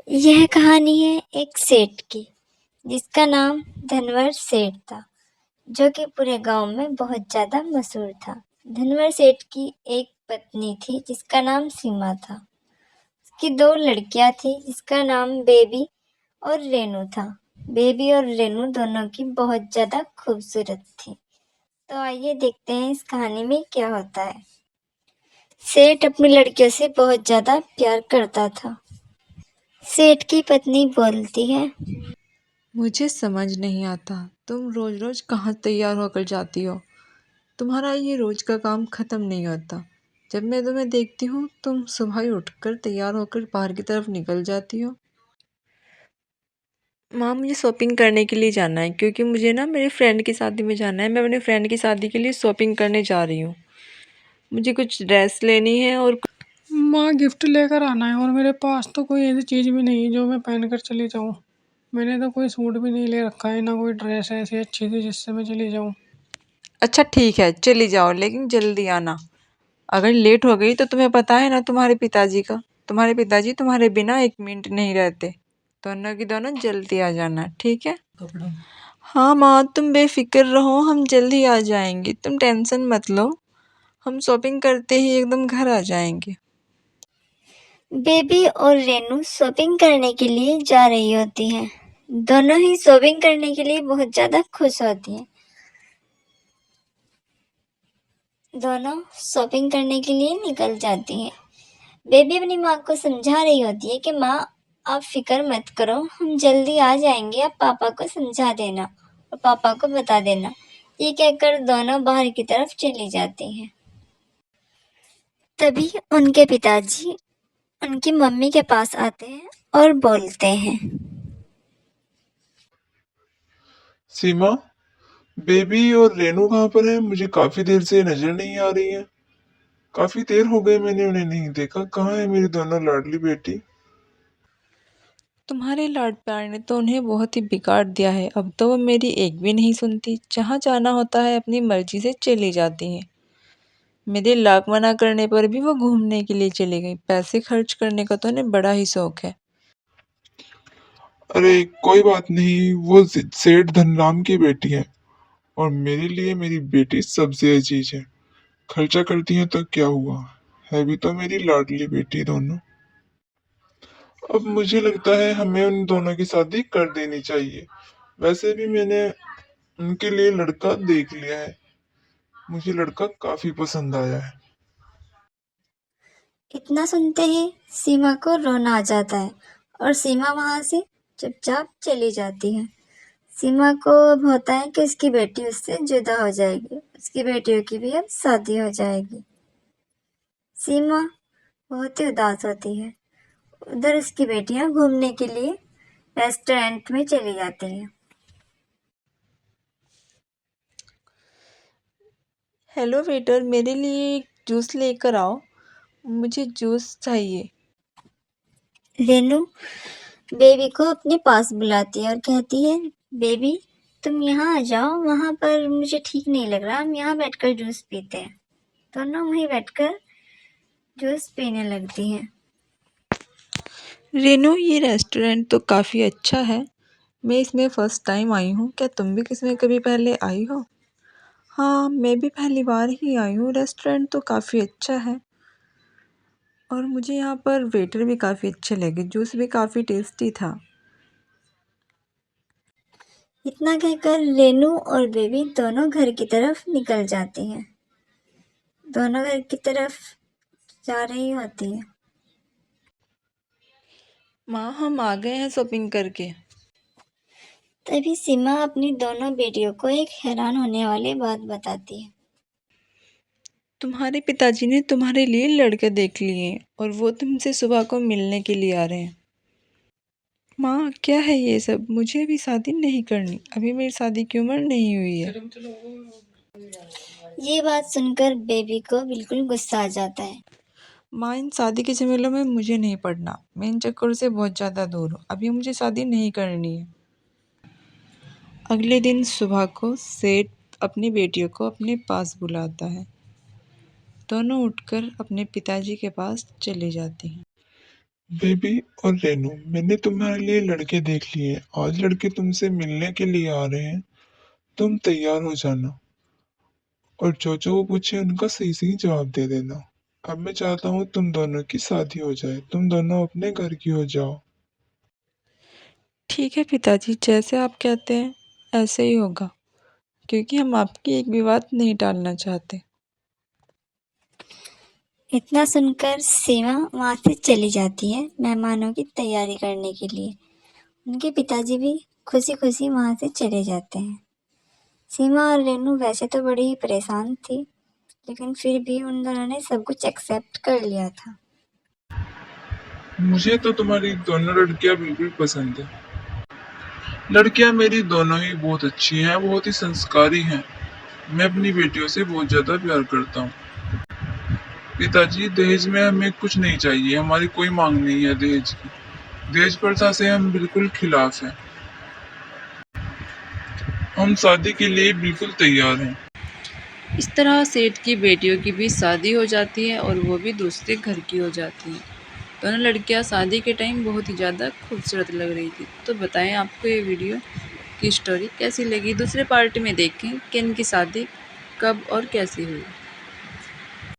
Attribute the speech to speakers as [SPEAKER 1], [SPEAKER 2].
[SPEAKER 1] यह कहानी है एक सेठ की, जिसका नाम धनवर सेठ था, जो कि पूरे गांव में बहुत ज्यादा मशहूर था। धनवर सेठ की एक पत्नी थी जिसका नाम सीमा था। उसकी दो लड़कियां थी जिसका नाम बेबी और रेनू था। बेबी और रेनू दोनों की बहुत ज्यादा खूबसूरत थी। तो आइए देखते हैं इस कहानी में क्या होता है। सेठ अपनी लड़कियों से बहुत ज्यादा प्यार करता था। सेठ की पत्नी बोलती है,
[SPEAKER 2] मुझे समझ नहीं आता तुम रोज रोज कहाँ तैयार होकर जाती हो। तुम्हारा ये रोज का काम खत्म नहीं होता। जब मैं तुम्हें देखती हूँ तुम सुबह ही उठकर तैयार होकर बाहर की तरफ निकल जाती हो। माँ, मुझे शॉपिंग करने के लिए जाना है क्योंकि मुझे ना मेरे फ्रेंड की शादी में जाना है। मैं अपने फ्रेंड की शादी के लिए शॉपिंग करने जा रही हूँ। मुझे कुछ ड्रेस लेनी है और
[SPEAKER 3] माँ, गिफ्ट लेकर आना है और मेरे पास तो कोई ऐसी चीज़ भी नहीं है जो मैं पहन कर चली जाऊँ। मैंने तो कोई सूट भी नहीं ले रखा है, ना कोई ड्रेस है ऐसी अच्छी सी जिससे मैं चली जाऊँ।
[SPEAKER 2] अच्छा ठीक है, चली जाओ लेकिन जल्दी आना। अगर लेट हो गई तो तुम्हें पता है ना तुम्हारे पिताजी तुम्हारे बिना एक मिनट नहीं रहते। दोनों की दोनों जल्दी आ जाना, ठीक है। हाँ माँ, तुम बेफिक्र रहो, हम जल्दी आ जाएंगे, तुम टेंशन मत लो। हम शॉपिंग करते ही एकदम घर आ जाएंगे।
[SPEAKER 1] बेबी और रेनू शॉपिंग करने के लिए जा रही होती हैं। दोनों ही शॉपिंग करने के लिए बहुत ज्यादा खुश होती हैं। दोनों शॉपिंग करने के लिए निकल जाती हैं। बेबी अपनी माँ को समझा रही होती है कि माँ, आप फिक्र मत करो, हम जल्दी आ जाएंगे, आप पापा को समझा देना और पापा को बता देना। ये कहकर दोनों बाहर की तरफ चली जाती हैं। तभी उनके पिताजी उनकी मम्मी के पास आते हैं और बोलते हैं,
[SPEAKER 4] सीमा, बेबी और रेनू कहाँ पर है? मुझे काफी देर से नजर नहीं आ रही है। काफी देर हो गई मैंने उन्हें नहीं देखा। कहाँ है मेरी दोनों लाडली बेटी?
[SPEAKER 2] तुम्हारे लाड प्यार ने तो उन्हें बहुत ही बिगाड़ दिया है। अब तो वो मेरी एक भी नहीं सुनती। जहाँ जाना होता है अपनी मर्जी से चली जाती हैं। मेरे लाख मना करने पर भी वो घूमने के लिए चली गई। पैसे खर्च करने का तो उन्हें बड़ा ही शौक है।
[SPEAKER 4] अरे कोई बात नहीं, वो सेठ धनराम की बेटी है और मेरे लिए मेरी बेटी सबसे अजीज है। खर्चा करती है तो क्या हुआ, है भी तो मेरी लाडली बेटी दोनों। अब मुझे लगता है हमें उन दोनों की शादी कर देनी चाहिए। वैसे भी मैंने उनके लिए लड़का देख लिया है। मुझे लड़का काफी पसंद आया है।
[SPEAKER 1] इतना सुनते ही सीमा को रोना आ जाता है और सीमा वहां से चुपचाप चली जाती है। सीमा को अब होता है कि उसकी बेटी उससे जुदा हो जाएगी, उसकी बेटियों की भी अब शादी हो जाएगी। सीमा बहुत ही उदास होती है। उधर उसकी बेटियां घूमने के लिए रेस्टोरेंट में चली जाती हैं।
[SPEAKER 2] हेलो वेटर, मेरे लिए एक जूस लेकर आओ। मुझे जूस चाहिए।
[SPEAKER 1] रेनू बेबी को अपने पास बुलाती है और कहती है, बेबी तुम यहाँ आ जाओ, वहां पर मुझे ठीक नहीं लग रहा, हम यहाँ बैठकर जूस पीते हैं। दोनों वहीं बैठकर जूस पीने लगती हैं।
[SPEAKER 2] रेनू, ये रेस्टोरेंट तो काफ़ी अच्छा है। मैं इसमें फ़र्स्ट टाइम आई हूँ। क्या तुम भी किसमें कभी पहले आई हो? हाँ, मैं भी पहली बार ही आई हूँ। रेस्टोरेंट तो काफ़ी अच्छा है और मुझे यहाँ पर वेटर भी काफ़ी अच्छे लगे। जूस भी काफ़ी टेस्टी था।
[SPEAKER 1] इतना कहकर रेनू और बेबी दोनों घर की तरफ निकल जाती हैं। दोनों घर की तरफ जा रही होती है।
[SPEAKER 2] माँ, हम आ गए हैं शॉपिंग करके।
[SPEAKER 1] तभी सीमा अपनी दोनों बेटियों को एक हैरान होने वाली बात बताती है।
[SPEAKER 2] तुम्हारे पिताजी ने तुम्हारे लिए लड़के देख लिए हैं और वो तुमसे सुबह को मिलने के लिए आ रहे हैं। माँ, क्या है ये सब? मुझे अभी शादी नहीं करनी। अभी मेरी शादी की उम्र नहीं हुई है।
[SPEAKER 1] ये बात सुनकर बेबी को बिल्कुल गुस्सा आ जाता है।
[SPEAKER 2] माँ, इन शादी के झमेलों में मुझे नहीं पड़ना। मैं इन चक्करों से बहुत ज़्यादा दूर हूँ। अभी मुझे शादी नहीं करनी है। अगले दिन सुबह को सेठ अपनी बेटियों को अपने पास बुलाता है। दोनों उठकर अपने पिताजी के पास चली जाती हैं।
[SPEAKER 4] बेबी और रेनू, मैंने तुम्हारे लिए लड़के देख लिए हैं। आज लड़के तुमसे मिलने के लिए आ रहे हैं। तुम तैयार हो जाना और जो जो वो पूछे उनका सही सही जवाब दे देना। अब मैं चाहता हूँ तुम दोनों की शादी हो जाए, तुम दोनों अपने घर की हो जाओ।
[SPEAKER 2] ठीक है पिताजी, जैसे आप कहते हैं ऐसे ही होगा, क्योंकि हम आपकी एक भी बात नहीं टालना चाहते।
[SPEAKER 1] इतना सुनकर सीमा वहाँ से चली जाती है मेहमानों की तैयारी करने के लिए। उनके पिताजी भी खुशी खुशी वहाँ से चले जाते हैं। सीमा और रेनू वैसे तो बड़ी ही परेशान थी, लेकिन फिर भी उन दोनों ने सब कुछ एक्सेप्ट कर लिया था।
[SPEAKER 4] मुझे तो तुम्हारी दोनों लड़कियां बिल्कुल पसंद है। लड़कियां मेरी दोनों ही बहुत अच्छी हैं, बहुत ही संस्कारी हैं। मैं अपनी बेटियों से बहुत ज्यादा प्यार करता हूँ। पिताजी, दहेज में हमें कुछ नहीं चाहिए, हमारी कोई मांग नहीं है दहेज की। दहेज प्रथा से हम बिल्कुल खिलाफ हैं। हम शादी के लिए बिल्कुल तैयार हैं।
[SPEAKER 2] इस तरह सेठ की बेटियों की भी शादी हो जाती है और वो भी दूसरे घर की हो जाती हैं। दोनों लड़कियां शादी के टाइम बहुत ही ज़्यादा खूबसूरत लग रही थी। तो बताएं आपको ये वीडियो की स्टोरी कैसी लगी। दूसरे पार्ट में देखें कि इनकी शादी कब और कैसे हुई।